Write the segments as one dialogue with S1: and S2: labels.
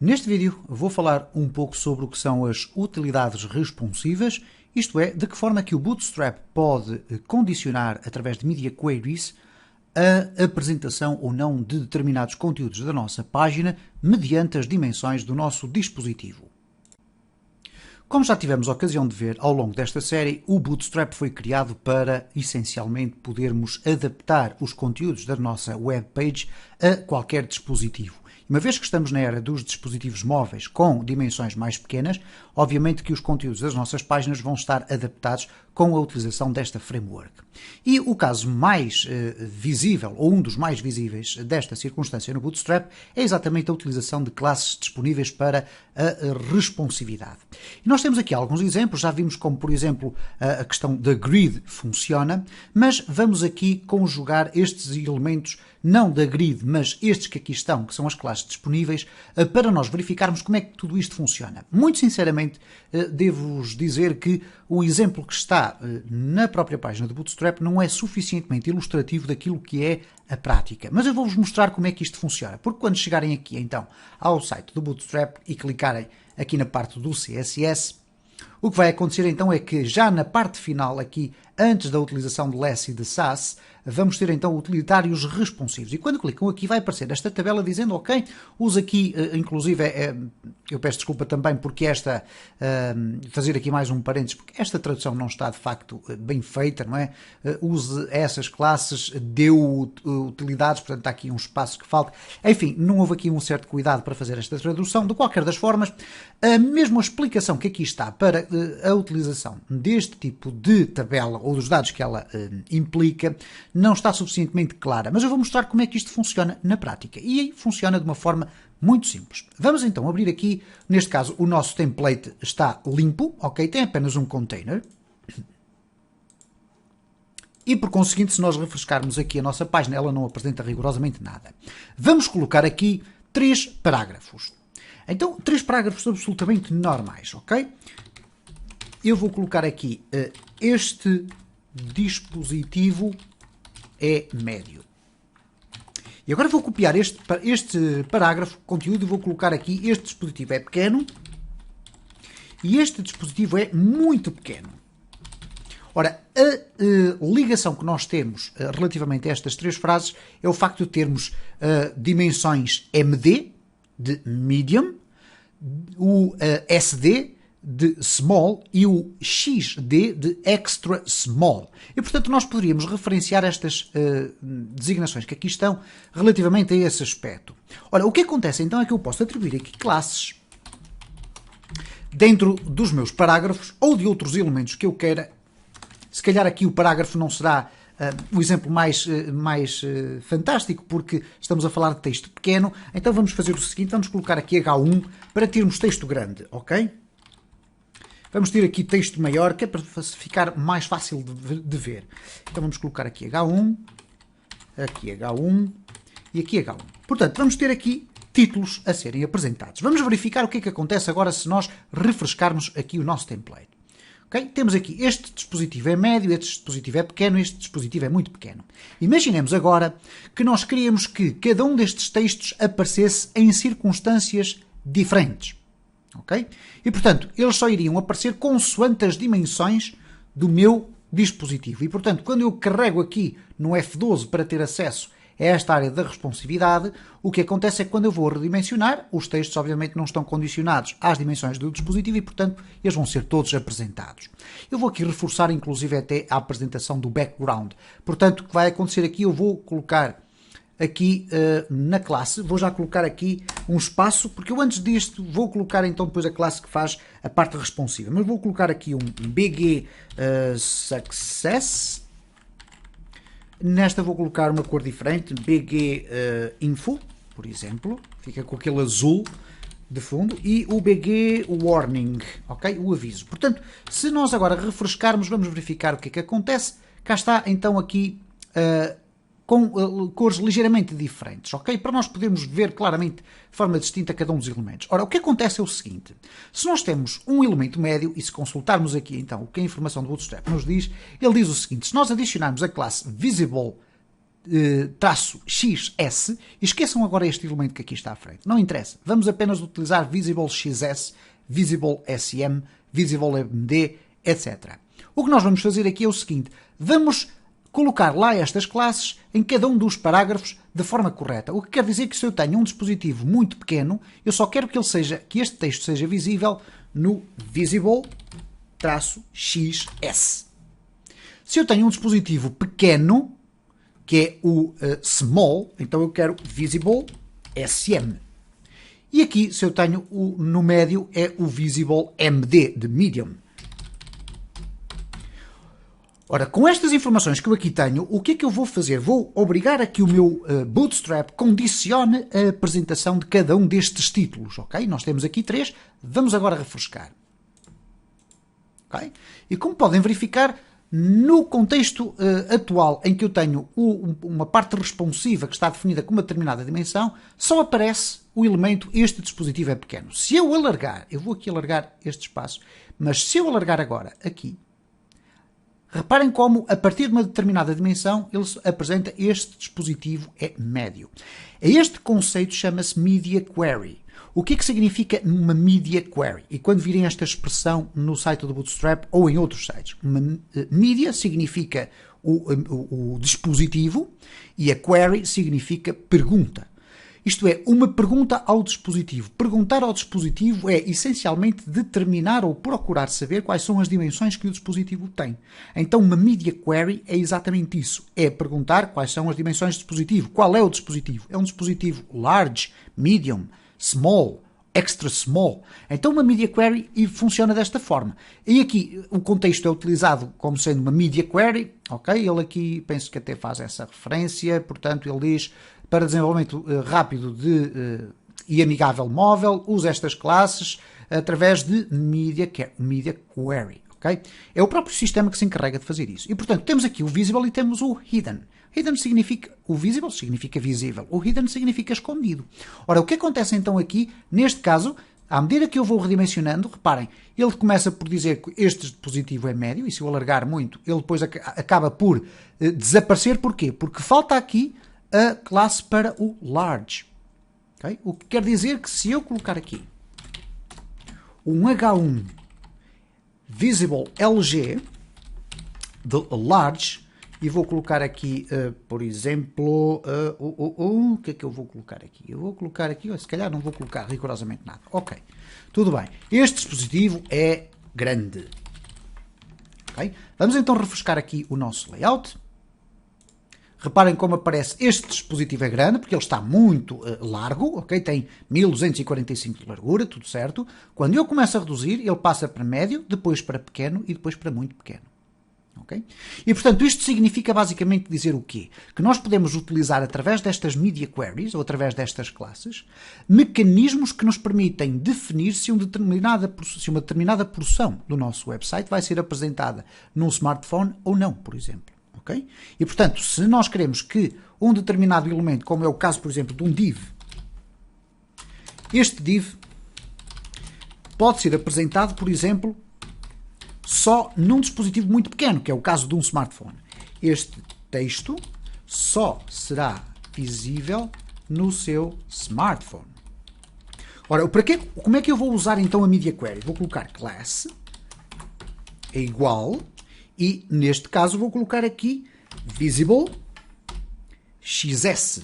S1: Neste vídeo vou falar um pouco sobre o que são as utilidades responsivas, isto é, de que forma que o Bootstrap pode condicionar, através de Media Queries, a apresentação ou não de determinados conteúdos da nossa página mediante as dimensões do nosso dispositivo. Como já tivemos a ocasião de ver ao longo desta série, o Bootstrap foi criado para, essencialmente, podermos adaptar os conteúdos da nossa webpage a qualquer dispositivo. Uma vez que estamos na era dos dispositivos móveis com dimensões mais pequenas, obviamente que os conteúdos das nossas páginas vão estar adaptados com a utilização desta framework. E o caso mais visível, ou um dos mais visíveis desta circunstância no Bootstrap, é exatamente a utilização de classes disponíveis para a responsividade. E nós temos aqui alguns exemplos, já vimos como, por exemplo, a questão da grid funciona, mas vamos aqui conjugar estes elementos, não da grid, mas estes que aqui estão, que são as classes disponíveis, para nós verificarmos como é que tudo isto funciona. Muito sinceramente, devo-vos dizer que o exemplo que está na própria página do Bootstrap não é suficientemente ilustrativo daquilo que é a prática. Mas eu vou-vos mostrar como é que isto funciona, porque quando chegarem aqui então ao site do Bootstrap e clicarem aqui na parte do CSS, o que vai acontecer então é que já na parte final aqui, antes da utilização de less e de sass, vamos ter então utilitários responsivos. E quando clicam aqui vai aparecer esta tabela dizendo, ok, usa aqui, inclusive, eu peço desculpa também porque fazer aqui mais um parênteses, porque esta tradução não está de facto bem feita, não é? Use essas classes, deu utilidades, portanto está aqui um espaço que falta. Enfim, não houve aqui um certo cuidado para fazer esta tradução. De qualquer das formas, mesmo a explicação que aqui está para a utilização deste tipo de tabela ou dos dados que ela implica, não está suficientemente clara, mas eu vou mostrar como é que isto funciona na prática. E aí funciona de uma forma muito simples. Vamos então abrir aqui, neste caso o nosso template está limpo, ok? Tem apenas um container. E por conseguinte, se nós refrescarmos aqui a nossa página, ela não apresenta rigorosamente nada. Vamos colocar aqui 3 parágrafos. Então, 3 parágrafos absolutamente normais, ok? Eu vou colocar aqui este dispositivo é médio. E agora vou copiar este parágrafo, conteúdo, e vou colocar aqui, este dispositivo é pequeno e este dispositivo é muito pequeno. Ora, a ligação que nós temos relativamente a estas 3 frases é o facto de termos dimensões MD, de medium, o SD, de small e o XD de extra small. E, portanto, nós poderíamos referenciar estas designações que aqui estão relativamente a esse aspecto. Ora, o que acontece então é que eu posso atribuir aqui classes dentro dos meus parágrafos ou de outros elementos que eu queira. Se calhar aqui o parágrafo não será o exemplo mais fantástico, porque estamos a falar de texto pequeno. Então vamos fazer o seguinte, vamos colocar aqui H1 para termos texto grande, ok? Vamos ter aqui texto maior, que é para ficar mais fácil de ver. Então vamos colocar aqui H1 e aqui H1. Portanto, vamos ter aqui títulos a serem apresentados. Vamos verificar o que é que acontece agora se nós refrescarmos aqui o nosso template. Okay? Temos aqui, este dispositivo é médio, este dispositivo é pequeno, este dispositivo é muito pequeno. Imaginemos agora que nós queríamos que cada um destes textos aparecesse em circunstâncias diferentes. Okay? E, portanto, eles só iriam aparecer consoante as dimensões do meu dispositivo. E, portanto, quando eu carrego aqui no F12 para ter acesso a esta área da responsividade, o que acontece é que quando eu vou redimensionar, os textos obviamente não estão condicionados às dimensões do dispositivo e, portanto, eles vão ser todos apresentados. Eu vou aqui reforçar, inclusive, até a apresentação do background. Portanto, o que vai acontecer aqui, eu vou colocar aqui na classe, vou já colocar aqui um espaço, porque eu antes disto vou colocar então depois a classe que faz a parte responsiva, mas vou colocar aqui um BG Success, nesta vou colocar uma cor diferente, BG Info, por exemplo, fica com aquele azul de fundo, e o BG Warning, ok? O aviso. Portanto, se nós agora refrescarmos, vamos verificar o que é que acontece. Cá está então aqui com cores ligeiramente diferentes, ok? Para nós podermos ver claramente de forma distinta cada um dos elementos. Ora, o que acontece é o seguinte, se nós temos um elemento médio, e se consultarmos aqui então o que a informação do Bootstrap nos diz, ele diz o seguinte, se nós adicionarmos a classe Visible traço XS, e esqueçam agora este elemento que aqui está à frente. Não interessa. Vamos apenas utilizar Visible XS, Visible SM, Visible MD, etc. O que nós vamos fazer aqui é o seguinte. Vamos colocar lá estas classes em cada um dos parágrafos de forma correta. O que quer dizer que se eu tenho um dispositivo muito pequeno, eu só quero que este texto seja visível no Visible-XS. Se eu tenho um dispositivo pequeno, que é o Small, então eu quero Visible SM. E aqui, se eu tenho no médio, é o Visible MD, de Medium. Ora, com estas informações que eu aqui tenho, o que é que eu vou fazer? Vou obrigar a que o meu Bootstrap condicione a apresentação de cada um destes títulos, ok? Nós temos aqui 3, vamos agora refrescar. Okay? E como podem verificar, no contexto atual em que eu tenho uma parte responsiva que está definida com uma determinada dimensão, só aparece o elemento este dispositivo é pequeno. Se eu alargar, eu vou aqui alargar este espaço, mas se eu alargar agora aqui, reparem como, a partir de uma determinada dimensão, ele apresenta este dispositivo é médio. Este conceito chama-se Media Query. O que é que significa uma Media Query? E quando virem esta expressão no site do Bootstrap ou em outros sites, Media significa o dispositivo e a Query significa pergunta. Isto é, uma pergunta ao dispositivo. Perguntar ao dispositivo é, essencialmente, determinar ou procurar saber quais são as dimensões que o dispositivo tem. Então, uma Media Query é exatamente isso. É perguntar quais são as dimensões do dispositivo. Qual é o dispositivo? É um dispositivo large, medium, small, extra small. Então, uma Media Query funciona desta forma. E aqui, o contexto é utilizado como sendo uma Media Query. Ok? Ele aqui, penso que até faz essa referência. Portanto, ele diz... Para desenvolvimento rápido e amigável móvel, usa estas classes através de Media Query. Okay? É o próprio sistema que se encarrega de fazer isso. E, portanto, temos aqui o Visible e temos o Hidden. O Visible significa visível. O Hidden significa escondido. Ora, o que acontece então aqui, neste caso, à medida que eu vou redimensionando, reparem, ele começa por dizer que este dispositivo é médio, e se eu alargar muito, ele depois acaba por desaparecer. Porquê? Porque falta aqui a classe para o large. Okay? O que quer dizer que se eu colocar aqui um H1 Visible LG de large e vou colocar aqui, por exemplo, o que é que eu vou colocar aqui? Eu vou colocar aqui, se calhar não vou colocar rigorosamente nada. Ok, tudo bem. Este dispositivo é grande. Okay? Vamos então refrescar aqui o nosso layout. Reparem como aparece, este dispositivo é grande, porque ele está muito largo, ok? Tem 1245 de largura, tudo certo. Quando eu começo a reduzir, ele passa para médio, depois para pequeno e depois para muito pequeno. Okay? E, portanto, isto significa basicamente dizer o quê? Que nós podemos utilizar, através destas Media Queries, ou através destas classes, mecanismos que nos permitem definir se uma determinada porção do nosso website vai ser apresentada num smartphone ou não, por exemplo. Okay? E, portanto, se nós queremos que um determinado elemento, como é o caso, por exemplo, de um div, este div pode ser apresentado, por exemplo, só num dispositivo muito pequeno, que é o caso de um smartphone. Este texto só será visível no seu smartphone. Ora, como é que eu vou usar então a Media Query? Vou colocar class é igual... E, neste caso, vou colocar aqui Visible XS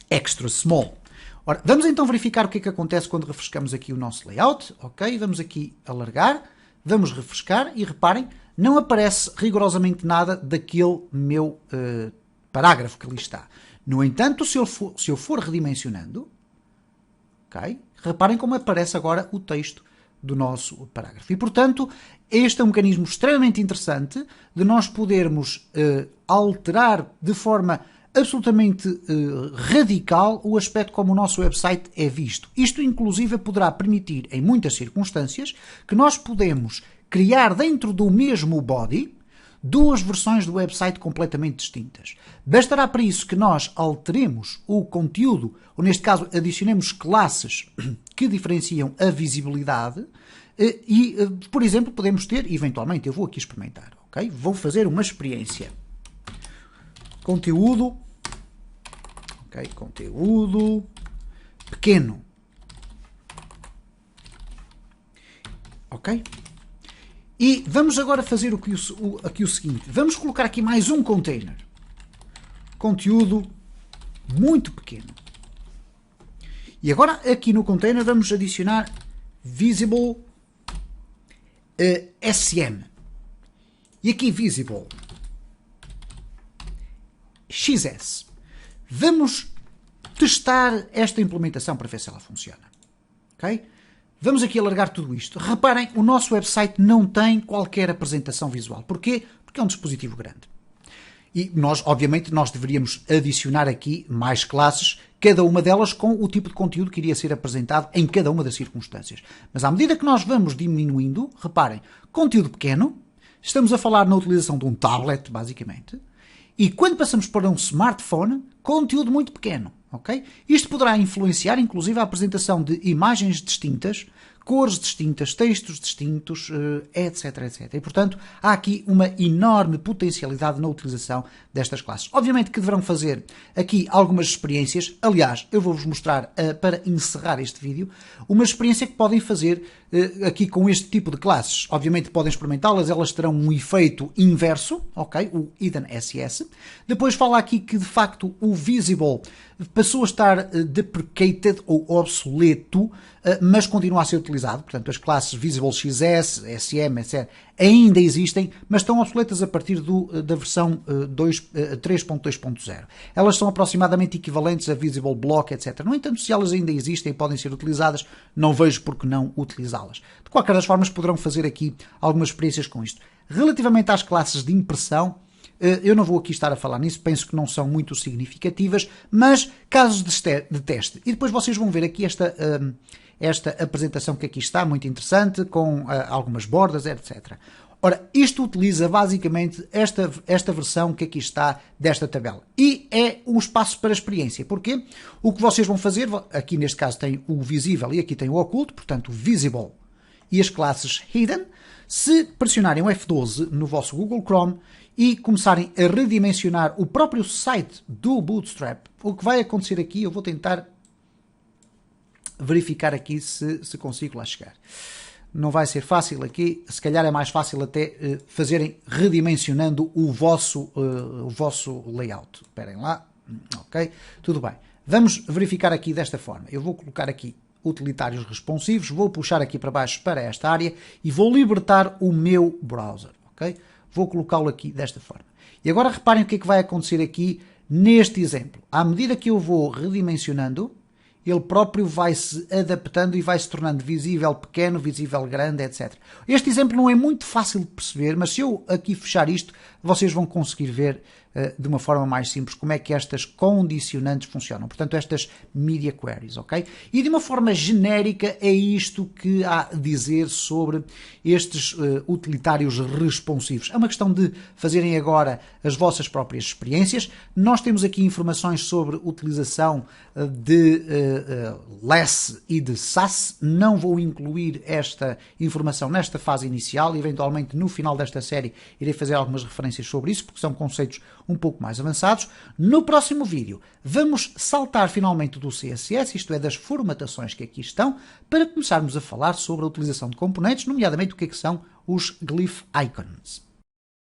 S1: Extra Small. Ora, vamos então verificar o que é que acontece quando refrescamos aqui o nosso layout. Ok, vamos aqui alargar, vamos refrescar e reparem, não aparece rigorosamente nada daquele meu parágrafo que ali está. No entanto, se eu for redimensionando, ok, reparem como aparece agora o texto do nosso parágrafo. E, portanto, este é um mecanismo extremamente interessante de nós podermos alterar de forma absolutamente radical o aspecto como o nosso website é visto. Isto, inclusive, poderá permitir, em muitas circunstâncias, que nós podemos criar dentro do mesmo body duas versões do website completamente distintas. Bastará para isso que nós alteremos o conteúdo, ou neste caso adicionemos classes que diferenciam a visibilidade e, por exemplo, podemos ter, eventualmente, eu vou aqui experimentar, ok? Vou fazer uma experiência. conteúdo, ok, conteúdo pequeno, ok? E vamos agora fazer aqui o seguinte, vamos colocar aqui mais um container, conteúdo muito pequeno. E agora aqui no container vamos adicionar visible SM. E aqui visible XS. Vamos testar esta implementação para ver se ela funciona. Ok? Vamos aqui alargar tudo isto. Reparem, o nosso website não tem qualquer apresentação visual. Porquê? Porque é um dispositivo grande. E nós, obviamente, deveríamos adicionar aqui mais classes, cada uma delas com o tipo de conteúdo que iria ser apresentado em cada uma das circunstâncias. Mas à medida que nós vamos diminuindo, reparem, conteúdo pequeno, estamos a falar na utilização de um tablet, basicamente, e quando passamos para um smartphone, conteúdo muito pequeno. Okay? Isto poderá influenciar, inclusive, a apresentação de imagens distintas, cores distintas, textos distintos, etc, etc. E, portanto, há aqui uma enorme potencialidade na utilização destas classes. Obviamente que deverão fazer aqui algumas experiências. Aliás, eu vou-vos mostrar, para encerrar este vídeo, uma experiência que podem fazer aqui com este tipo de classes. Obviamente podem experimentá-las, elas terão um efeito inverso, ok? O hidden SS. Depois fala aqui que, de facto, o visible passou a estar deprecated ou obsoleto, mas continua a ser utilizado. Portanto, as classes visible XS, SM, etc. ainda existem, mas estão obsoletas a partir da versão 3.2.0. Elas são aproximadamente equivalentes a visible block, etc. No entanto, se elas ainda existem e podem ser utilizadas, não vejo por que não utilizá-las. De qualquer das formas, poderão fazer aqui algumas experiências com isto. Relativamente às classes de impressão, eu não vou aqui estar a falar nisso, penso que não são muito significativas, mas casos de teste. E depois vocês vão ver aqui esta apresentação que aqui está, muito interessante, com algumas bordas, etc. Ora, isto utiliza basicamente esta versão que aqui está desta tabela. E é um espaço para experiência. Porquê? O que vocês vão fazer, aqui neste caso tem o visível e aqui tem o oculto, portanto o visible e as classes hidden. Se pressionarem o F12 no vosso Google Chrome e começarem a redimensionar o próprio site do Bootstrap, o que vai acontecer aqui, eu vou tentar verificar aqui se consigo lá chegar. Não vai ser fácil aqui, se calhar é mais fácil até fazerem redimensionando o vosso layout. Esperem lá, ok, tudo bem. Vamos verificar aqui desta forma. Eu vou colocar aqui utilitários responsivos, vou puxar aqui para baixo para esta área e vou libertar o meu browser, ok? Vou colocá-lo aqui desta forma. E agora reparem o que é que vai acontecer aqui neste exemplo. À medida que eu vou redimensionando, ele próprio vai-se adaptando e vai-se tornando visível pequeno, visível grande, etc. Este exemplo não é muito fácil de perceber, mas se eu aqui fechar isto, vocês vão conseguir ver de uma forma mais simples como é que estas condicionantes funcionam. Portanto, estas media queries, ok? E de uma forma genérica é isto que há a dizer sobre estes utilitários responsivos. É uma questão de fazerem agora as vossas próprias experiências. Nós temos aqui informações sobre utilização de less e de SAS. Não vou incluir esta informação nesta fase inicial. Eventualmente, no final desta série, irei fazer algumas referências sobre isso, porque são conceitos um pouco mais avançados. No próximo vídeo, vamos saltar finalmente do CSS, isto é, das formatações que aqui estão, para começarmos a falar sobre a utilização de componentes, nomeadamente o que é que são os glyph icons.